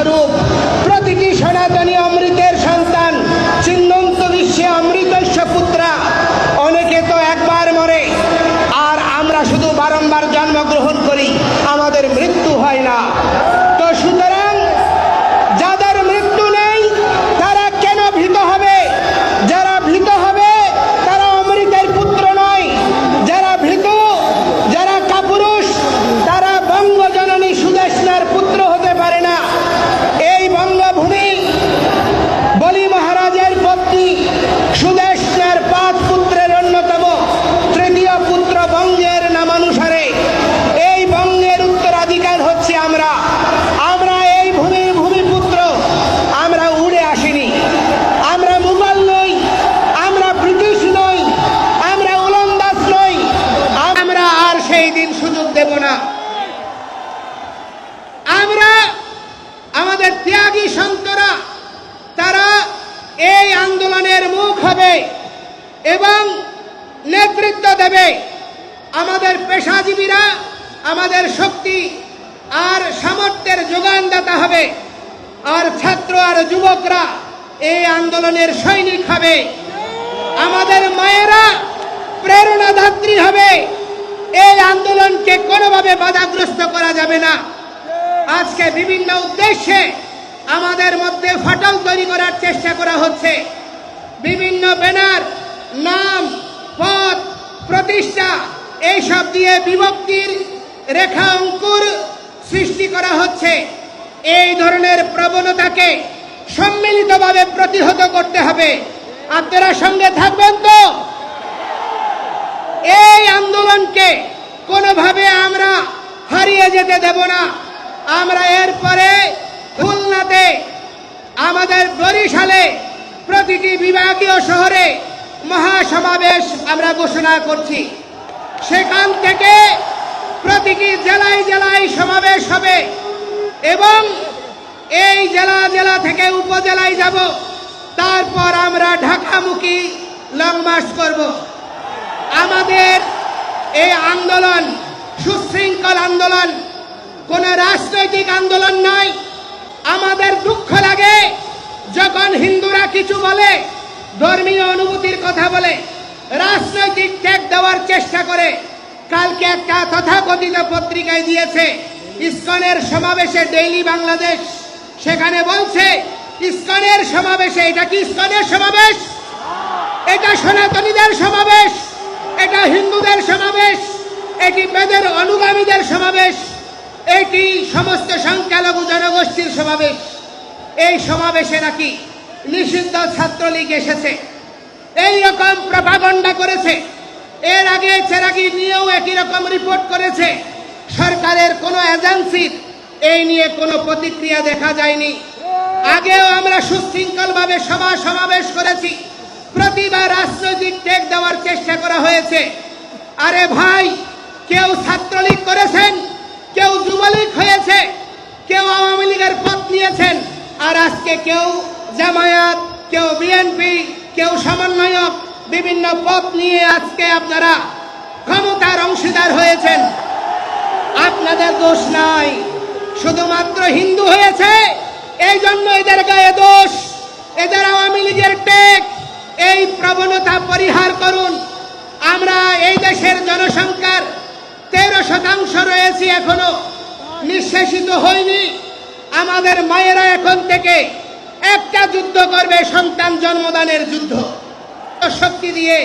স্বরূপ প্রতিটি সনাতনী অমৃতের সন্তান, চিন্মন্ত বিশ্বে অমৃতস্য পুত্রা। অনেকে তো একবার মরে, আর আমরা শুধু বারংবার জন্মগ্রহণ করি, আমাদের মৃত্যু হয় না। তো সুতরাং যাদের মৃত্যু নেই তারা কেন ভীত হবে? যারা ভীত হবে তারা অমৃতের পুত্র নয়। যারা ভীত, যারা কাপুরুষ, তারা বঙ্গজননী সুদেষ্ণার পুত্র হতে পারে না। এই বঙ্গভূমি বলি মহারাজের পত্নী সুদেষ্ণার 5 পুত্রের অন্যতম, তৃতীয় পুত্র বঙ্গের নামানুসারে। এই বঙ্গের উত্তরাধিকার হচ্ছে আমরা। আমরা এই ভূমির ভূমিপুত্র। আমরা উড়ে আসিনি, আমরা মুঘল নই, আমরা ব্রিটিশ নই, আমরা ওলন্দাজ নই। আমরা আর সেই দিন সুযোগ দেব না। আমরা, আমাদের ত্যাগী সন্তরা, তারা এই আন্দোলনের মুখ হবে এবং নেতৃত্ব দেবে। আমাদের পেশাজীবীরা আমাদের শক্তি আর সামর্থ্যের যোগানদাতা হবে, আর ছাত্র আর যুবকরা এই আন্দোলনের সৈনিক হবে। আমাদের মায়েরা প্রেরণাদাত্রী হবে। এই আন্দোলনকে কোনোভাবে বাধাগ্রস্ত করা যাবে না। আজকে বিভিন্ন উদ্দেশ্যে আমাদের মধ্যে ফাটল তৈরি করার চেষ্টা করা হচ্ছে। বিভিন্ন ব্যানার, নাম, পদ, প্রতিষ্ঠা, এইসব দিয়ে বিভক্তির রেখা অঙ্কুর সৃষ্টি করা হচ্ছে। এই ধরনের প্রবণতাকে সম্মিলিতভাবে প্রতিহত করতে হবে। আপনারা সঙ্গে থাকবেন তো? এই আন্দোলনকে কোনোভাবে আমরা হারিয়ে যেতে দেব না। আমরা এরপরে খুলনাতে, আমাদের বরিশালে, প্রতিটি বিভাগীয় শহরে মহাসমাবেশ আমরা ঘোষণা করছি। সেখান থেকে প্রতিটি জেলায় জেলায় সমাবেশ হবে এবং এই জেলা জেলা থেকে উপজেলায় যাব। তারপর আমরা ঢাকামুখী লং মার্চ করব। আমাদের এই আন্দোলন সুশৃঙ্খল আন্দোলন, কোনো রাজনৈতিক আন্দোলন নয়। আমাদের দুঃখ লাগে যখন হিন্দুরা কিছু বলে, ধর্মীয় অনুভূতির কথা বলে, রাজনৈতিক ট্যাগ দেওয়ার চেষ্টা করে। কালকে একটা তথাকথিত পত্রিকায় দিয়েছে ইসকনের সমাবেশে, ডেইলি বাংলাদেশ, সেখানে বলছে ইসকনের সমাবেশে। এটা কি ইসকনের সমাবেশ? এটা সনাতনীদের সমাবেশ, এটা হিন্দুদের সমাবেশ, এটি বেদের অনুগামীদের সমাবেশ, এটি সমস্ত সংখ্যালঘু জনগোষ্ঠীর সমাবেশ। এই সমাবেশে নাকি নিষিদ্ধ ছাত্রলীগ এসেছে, এই রকম প্রপাগান্ডা করেছে। এর আগে চেরাগি নিয়েও একই রকম রিপোর্ট করেছে। সরকারের কোনো এজেন্সির এই নিয়ে কোনো প্রতিক্রিয়া দেখা যায়নি। আগেও আমরা সুশৃঙ্খলভাবে সভা সমাবেশ করেছি, প্রতিবার রাজনৈতিক ট্যাগ দেওয়ার চেষ্টা করা হয়েছে। আরে ভাই, কেউ ছাত্রলীগ করেছেন, কেউ যুবলীগ হয়েছে, কেউ আওয়ামী লীগের পথ নিয়েছেন, আর আজকে কেউ জামায়াত, কেউ বিএনপি, কেউ সমন্বয়ক, বিভিন্ন পথ নিয়ে আজকে আপনারা ক্ষমতার অংশীদার হয়েছেন। আপনাদের দোষ নাই, শুধুমাত্র হিন্দু হয়েছে এই জন্য এদের গায়ে দোষ, এদের আওয়ামী লীগের ট্যাগ। এই প্রবণতা পরিহার করুন। আমরা এই দেশের জনসংখ্যার 13% রয়েছি, এখনো নিঃশেষিত হয়নি। আমাদের মায়েরা এখন থেকে একটা যুদ্ধ করবে, সন্তান জন্মদানের যুদ্ধ, শক্তি দিয়ে।